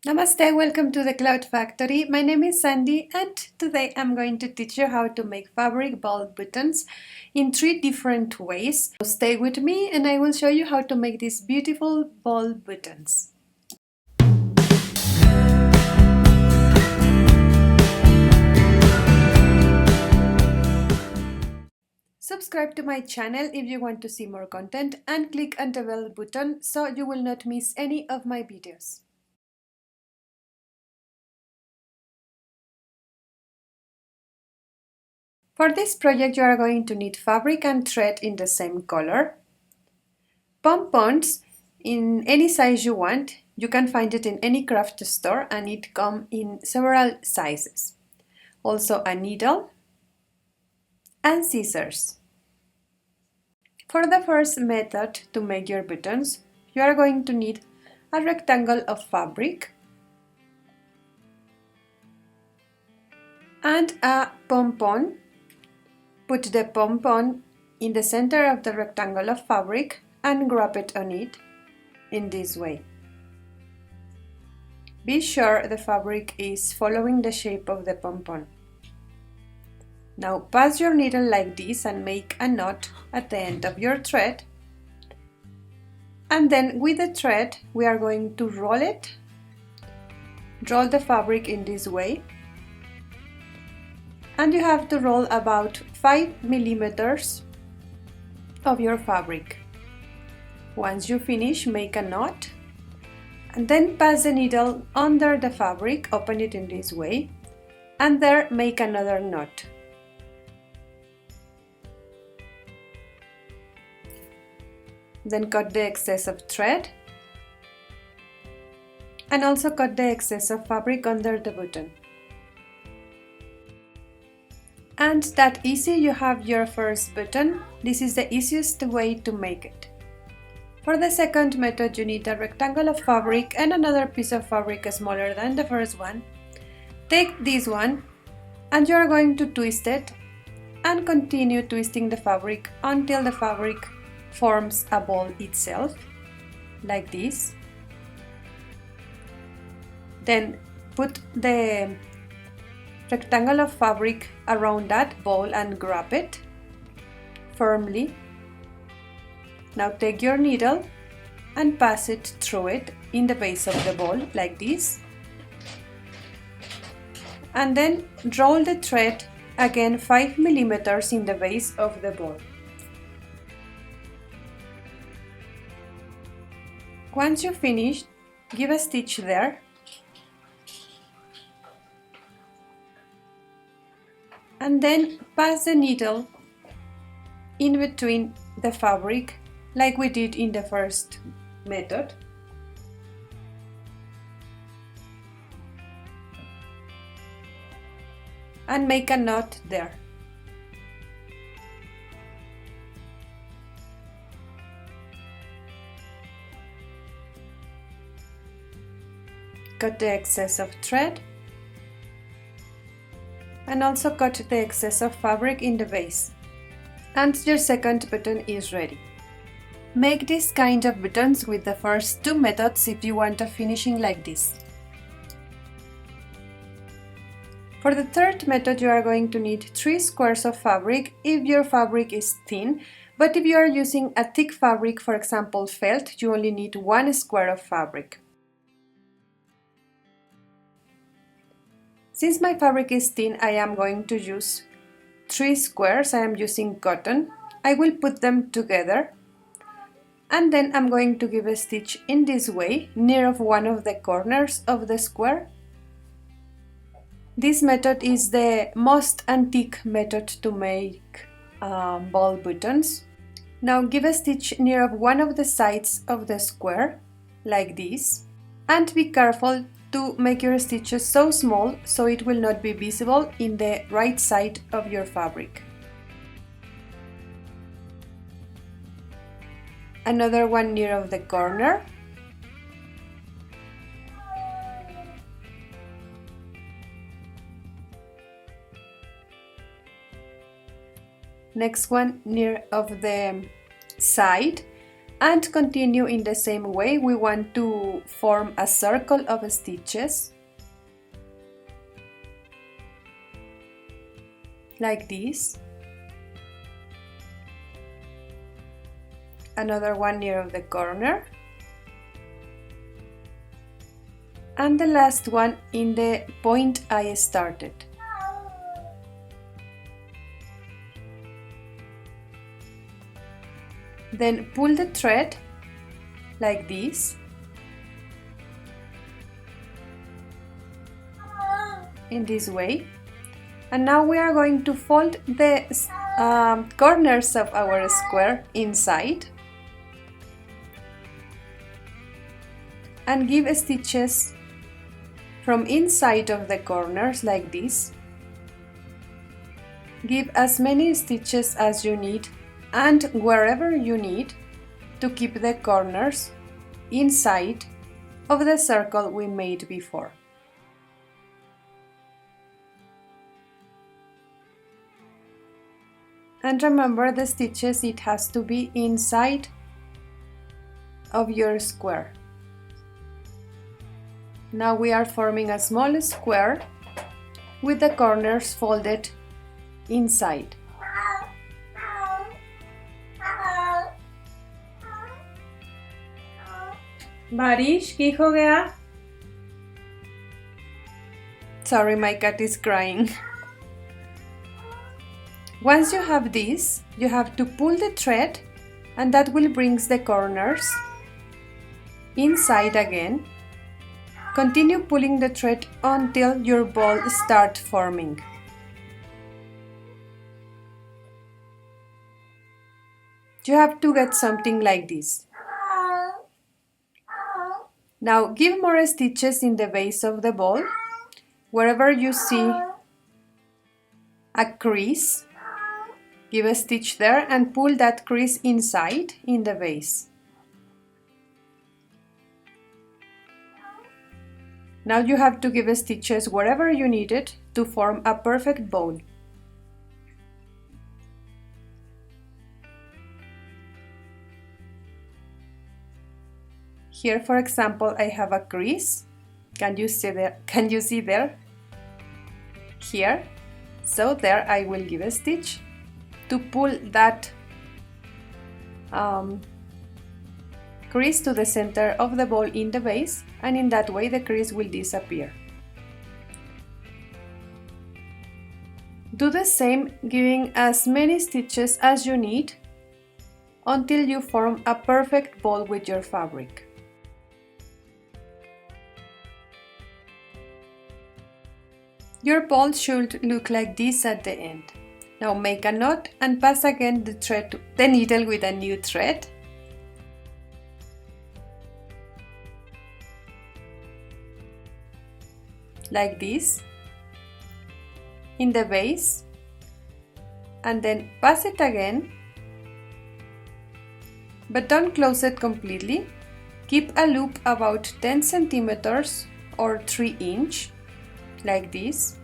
Namaste, welcome to the Cloud Factory. My name is Sandy and today I'm going to teach you how to make fabric ball buttons in 3 different ways. So stay with me and I will show you how to make these beautiful ball buttons. Subscribe to my channel if you want to see more content and click on the bell button so you will not miss any of my videos. For this project you are going to need fabric and thread in the same color, pompons in any size you want. You can find it in any craft store and it comes in several sizes. Also a needle and scissors. For the first method to make your buttons, you are going to need a rectangle of fabric and a pompon. Put the pompon in the center of the rectangle of fabric and grab it on it in this way. Be sure the fabric is following the shape of the pompon. Now pass your needle like this and make a knot at the end of your thread. And then with the thread we are going to roll it. Roll the fabric in this way. And you have to roll about 5 millimeters of your fabric. Once you finish, make a knot and then pass the needle under the fabric, open it in this way, and there make another knot. Then cut the excess of thread and also cut the excess of fabric under the button. And that easy, you have your first button. This is the easiest way to make it. For the second method you need a rectangle of fabric and another piece of fabric smaller than the first one. Take this one and you are going to twist it and continue twisting the fabric until the fabric forms a ball itself, like this. Then put the rectangle of fabric around that ball and grab it firmly. Now take your needle and pass it through it in the base of the ball like this. And then roll the thread again 5 millimeters in the base of the ball. Once you finish, give a stitch there. And then pass the needle in between the fabric like we did in the first method. And make a knot there. Cut the excess of thread and also cut the excess of fabric in the base. And your second button is ready. Make this kind of buttons with the first 2 methods if you want a finishing like this. For the third method you are going to need 3 squares of fabric if your fabric is thin, but if you are using a thick fabric, for example felt, you only need 1 square of fabric. Since my fabric is thin, I am going to use 3 squares. I am using cotton. I will put them together and then I'm going to give a stitch in this way near of one of the corners of the square. This method is the most antique method to make ball buttons. Now give a stitch near of one of the sides of the square like this and be careful to make your stitches so small so it will not be visible in the right side of your fabric. Another one near of the corner. Next one near of the side And continue in the same way. We want to form a circle of stitches like this. Another one near the corner, and the last one in the point I started. Then pull the thread like this in this way, and now we are going to fold the corners of our square inside and give stitches from inside of the corners like this. Give as many stitches as you need and wherever you need to keep the corners inside of the circle we made before. And remember, the stitches, it has to be inside of your square. Now we are forming a small square with the corners folded inside. बारिश की हो गया? Sorry, my cat is crying. Once you have this, you have to pull the thread, and that will bring the corners inside again. Continue pulling the thread until your ball starts forming. You have to get something like this. Now give more stitches in the base of the ball. Wherever you see a crease, give a stitch there and pull that crease inside in the base. Now you have to give stitches wherever you need it to form a perfect bowl. Here, for example, I have a crease. Can you see there? Can you see there? Here. So there I will give a stitch to pull that crease to the center of the ball in the base, and in that way the crease will disappear. Do the same, giving as many stitches as you need until you form a perfect ball with your fabric. Your ball should look like this at the end. Now make a knot and pass again the needle with a new thread. Like this in the base, and then pass it again, but don't close it completely. Keep a loop about 10 centimeters or 3 inch like this,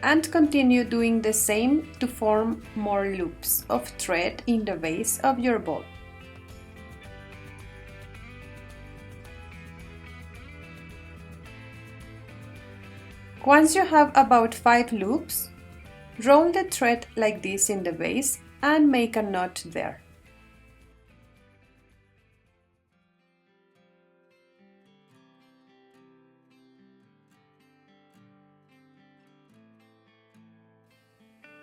and continue doing the same to form more loops of thread in the base of your ball. Once you have about 5 loops, roll the thread like this in the base and make a knot there.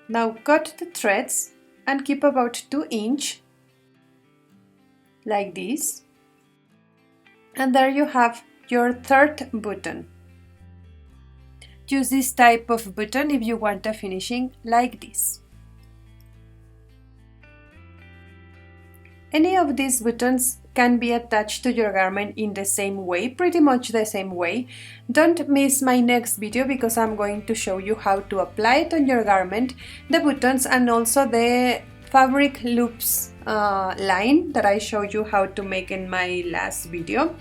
Now cut the threads and keep about 2 inch like this, and there you have your third button. Use this type of button if you want a finishing like this. Any of these buttons can be attached to your garment in the same way, pretty much the same way. Don't miss my next video because I'm going to show you how to apply it on your garment, the buttons, and also the fabric loops line that I showed you how to make in my last video.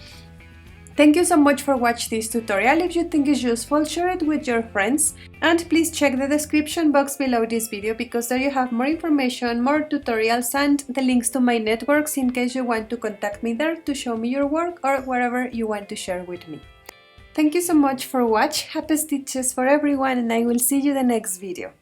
Thank you so much for watching this tutorial. If you think it's useful, share it with your friends, and please check the description box below this video because there you have more information, more tutorials, and the links to my networks in case you want to contact me there to show me your work or whatever you want to share with me. Thank you so much for watching. Happy stitches for everyone, and I will see you in the next video.